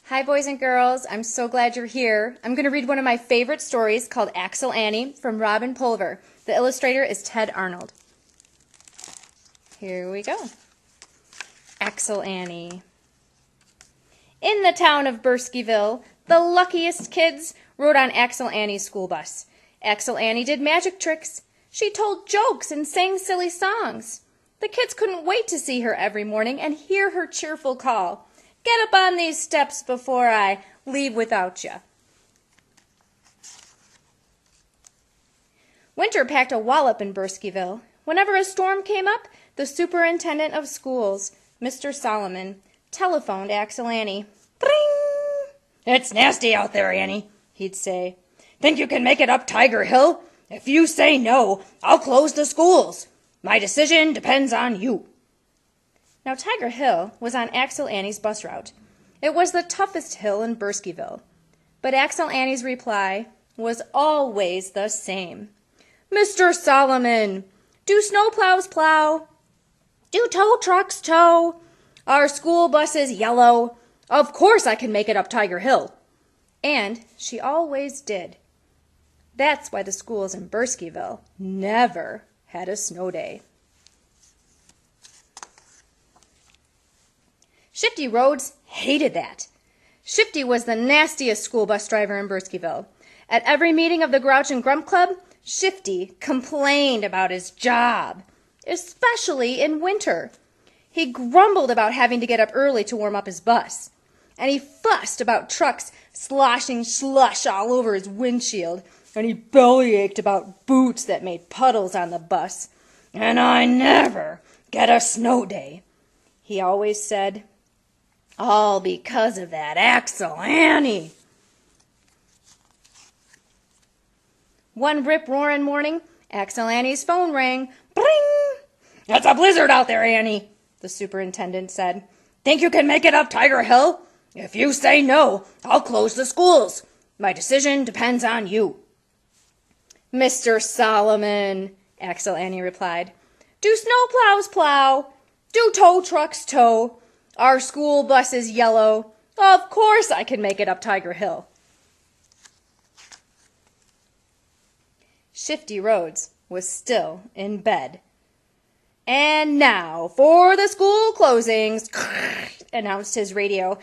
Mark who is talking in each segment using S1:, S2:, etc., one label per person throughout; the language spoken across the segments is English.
S1: Hi, boys and girls. I'm so glad you're here. I'm going to read one of my favorite stories called Axel Annie from Robin Pulver. The illustrator is Ted Arnold. Here we go. Axel Annie. In the town of Burskyville, the luckiest kids rode on Axel Annie's school bus. Axel Annie did magic tricks. She told jokes and sang silly songs. The kids couldn't wait to see her every morning and hear her cheerful call. Get up on these steps before I leave without you. Winter packed a wallop in Burskyville. Whenever a storm came up, the superintendent of schools, Mr. Solomon, telephoned Axel Annie. Bring!
S2: It's nasty out there, Annie, he'd say. Think you can make it up Tiger Hill? If you say no, I'll close the schools. My decision depends on you.
S1: Now, Tiger Hill was on Axel Annie's bus route. It was the toughest hill in Burskyville. But Axel Annie's reply was always the same. Mr. Solomon, do snowplows plow? Do tow trucks tow? Are school buses yellow? Of course I can make it up Tiger Hill. And she always did. That's why the schools in Burskyville never had a snow day. Shifty Rhodes hated that. Shifty was the nastiest school bus driver in Burskyville. At every meeting of the Grouch and Grump Club, Shifty complained about his job, especially in winter. He grumbled about having to get up early to warm up his bus, and he fussed about trucks sloshing slush all over his windshield, and he bellyached about boots that made puddles on the bus.
S2: And I never get a snow day,
S1: he always said.
S2: All because of that Axel Annie.
S1: One rip-roaring morning, Axel Annie's phone rang. Bring!
S2: It's a blizzard out there, Annie, the superintendent said. Think you can make it up Tiger Hill? If you say no, I'll close the schools. My decision depends on you.
S1: Mr. Solomon, Axel Annie replied. Do snowplows plow? Do tow trucks tow? Are school buses yellow? Of course I can make it up Tiger Hill. Shifty Rhodes was still in bed. And now for the school closings, announced his radio.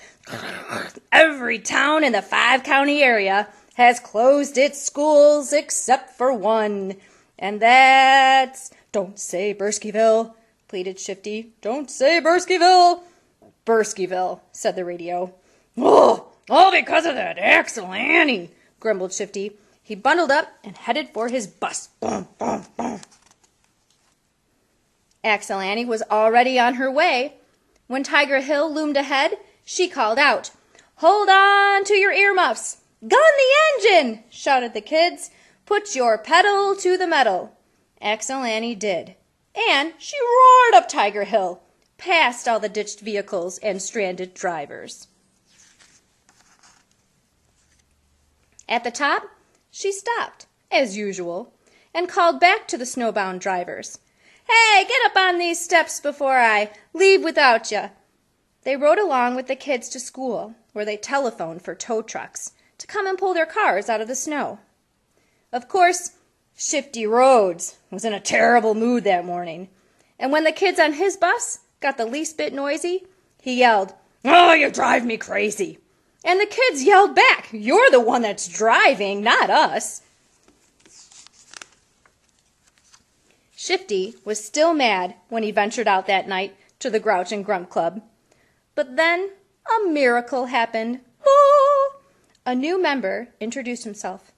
S1: Every town in the 5-county area has closed its schools except for one. And that's... Don't say Burskyville, pleaded Shifty. Don't say Burskyville. Burskyville, said the radio.
S2: Oh, all because of that Axel Annie,
S1: grumbled Shifty. He bundled up and headed for his bus.
S2: Boom, boom, boom.
S1: Axel Annie was already on her way. When Tiger Hill loomed ahead, she called out, Hold on to your earmuffs. Gun the engine, shouted the kids. Put your pedal to the metal. Axel Annie did. And she roared up Tiger Hill, past all the ditched vehicles and stranded drivers. At the top, she stopped, as usual, and called back to the snowbound drivers. Hey, get up on these steps before I leave without you. They rode along with the kids to school, where they telephoned for tow trucks to come and pull their cars out of the snow. Of course, Shifty Rhodes was in a terrible mood that morning, and when the kids on his bus got the least bit noisy, he yelled,
S2: Oh, you drive me crazy.
S1: And the kids yelled back, You're the one that's driving, not us. Shifty was still mad when he ventured out that night to the Grouch and Grump Club. But then a miracle happened. Oh! A new member introduced himself.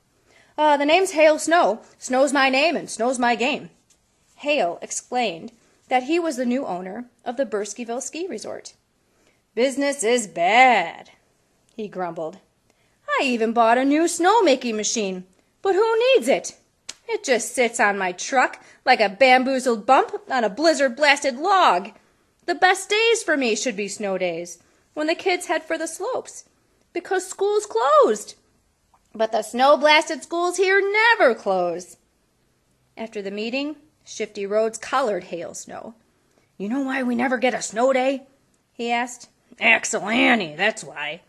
S1: The name's Hale Snow. Snow's my name and snow's my game. Hale explained that he was the new owner of the Burskyville Ski Resort. Business is bad, he grumbled. I even bought a new snowmaking machine, but who needs it? It just sits on my truck like a bamboozled bump on a blizzard-blasted log. The best days for me should be snow days, when the kids head for the slopes, because school's closed. But the snow-blasted schools here never close. After the meeting, Shifty Rhodes collared Hale Snow.
S2: You know why we never get a snow day?
S1: he asked.
S2: Axel Annie, that's why.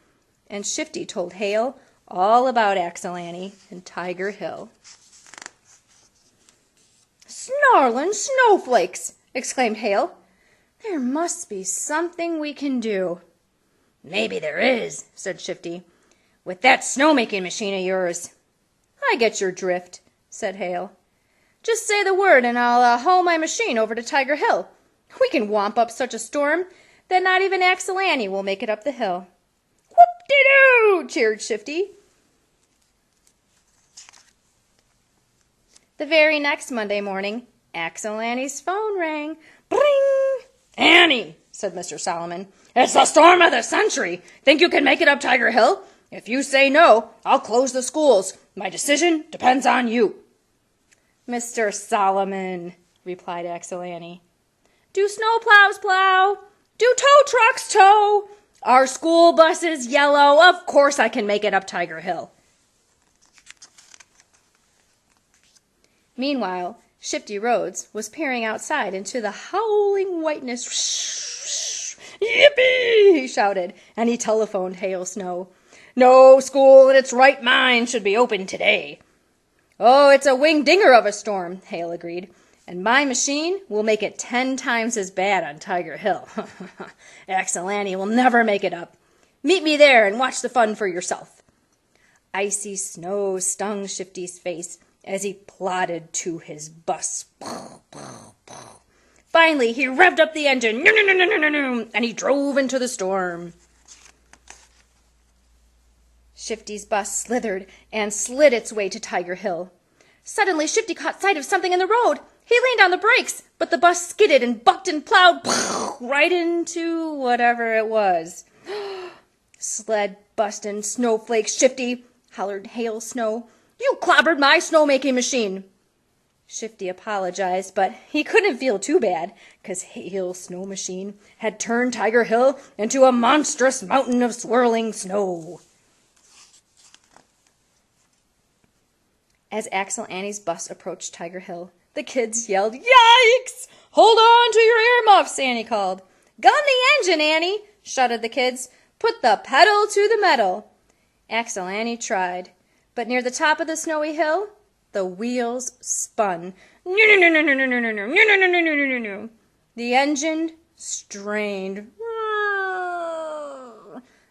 S1: and Shifty told Hale all about Axel Annie and Tiger Hill. "Snarlin' snowflakes!" exclaimed Hale. "There must be something we can do."
S2: "Maybe there is," said Shifty, "with that snowmaking machine of yours."
S1: "I get your drift," said Hale. "Just say the word and I'll haul my machine over to Tiger Hill. We can womp up such a storm that not even Axel Annie will make it up the hill." "Whoop-de-doo!" cheered Shifty. The very next Monday morning, Axel Annie's phone rang. Bring!
S2: "Annie," said Mr. Solomon, "it's the storm of the century. Think you can make it up Tiger Hill? If you say no, I'll close the schools. My decision depends on you."
S1: "Mr. Solomon," replied Axel Annie. "Do snowplows plow? Do tow trucks tow? Are school buses yellow? Of course I can make it up Tiger Hill." Meanwhile, Shifty Rhodes was peering outside into the howling whiteness. "Yippee!" he shouted, and he telephoned Hale Snow.
S2: "No school in its right mind should be open today."
S1: "Oh, it's a wing-dinger of a storm," Hale agreed, "and my machine will make it 10 times as bad on Tiger Hill. Axel Annie will never make it up. Meet me there and watch the fun for yourself." Icy snow stung Shifty's face as he plodded to his bus. Finally, he revved up the engine, and he drove into the storm. Shifty's bus slithered and slid its way to Tiger Hill. Suddenly, Shifty caught sight of something in the road. He leaned on the brakes, but the bus skidded and bucked and plowed right into whatever it was. "Sled bustin' snowflake, Shifty!" hollered Hale Snow. "You clobbered my snowmaking machine." Shifty apologized, but he couldn't feel too bad, 'cause Hale's snow machine had turned Tiger Hill into a monstrous mountain of swirling snow. As Axel Annie's bus approached Tiger Hill, the kids yelled, "Yikes! Hold on to your earmuffs," Annie called. "Gun the engine, Annie," shouted the kids. "Put the pedal to the metal." Axel Annie tried, but near the top of the snowy hill, the wheels spun. The engine strained.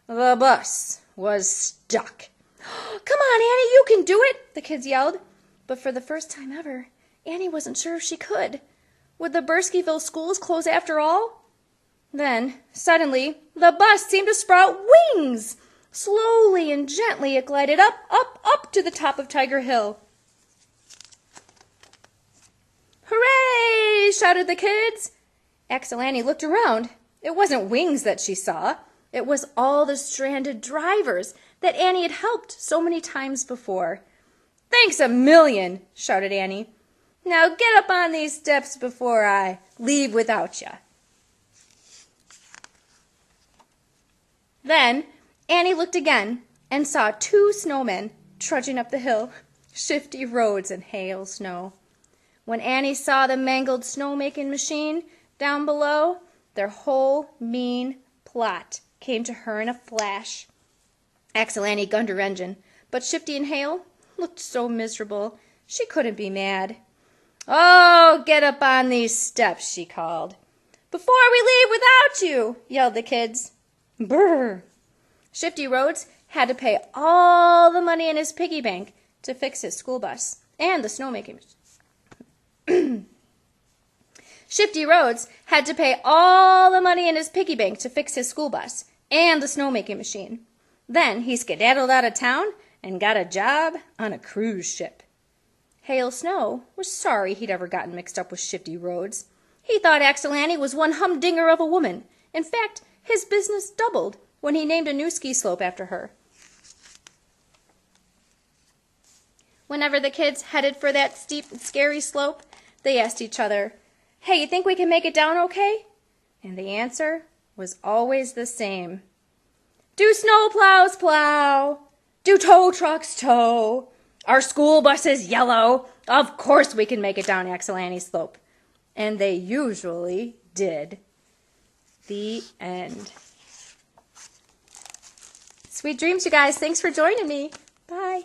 S1: The bus was stuck. "Come on, Annie, you can do it," the kids yelled. But for the first time ever, Annie wasn't sure if she could. Would the Burskyville schools close after all? Then, suddenly, the bus seemed to sprout wings. Slowly and gently it glided up, up, up to the top of Tiger Hill. "Hooray!" shouted the kids. Axel Annie looked around. It wasn't wings that she saw. It was all the stranded drivers that Annie had helped so many times before. "Thanks a million," shouted Annie. "Now get up on these steps before I leave without you." Then Annie looked again and saw 2 snowmen trudging up the hill, Shifty Rhodes and Hale Snow. When Annie saw the mangled snowmaking machine down below, their whole mean plot came to her in a flash. Axel Annie gunned her engine, but Shifty and Hale looked so miserable she couldn't be mad. "Oh, get up on these steps," she called. "Before we leave without you," yelled the kids. Brr! Shifty Rhodes had to pay all the money in his piggy bank to fix his school bus and the snowmaking machine. Shifty Rhodes had to pay all the money in his piggy bank to fix his school bus and the snowmaking machine. Then he skedaddled out of town and got a job on a cruise ship. Hale Snow was sorry he'd ever gotten mixed up with Shifty Rhodes. He thought Axel Annie was one humdinger of a woman. In fact, his business doubled when he named a new ski slope after her. Whenever the kids headed for that steep and scary slope, they asked each other, "Hey, you think we can make it down okay?" And the answer was always the same. "Do snowplows plow? Do tow trucks tow? Are school buses yellow? Of course we can make it down Axel Annie's slope." And they usually did. The end. Sweet dreams, you guys. Thanks for joining me. Bye.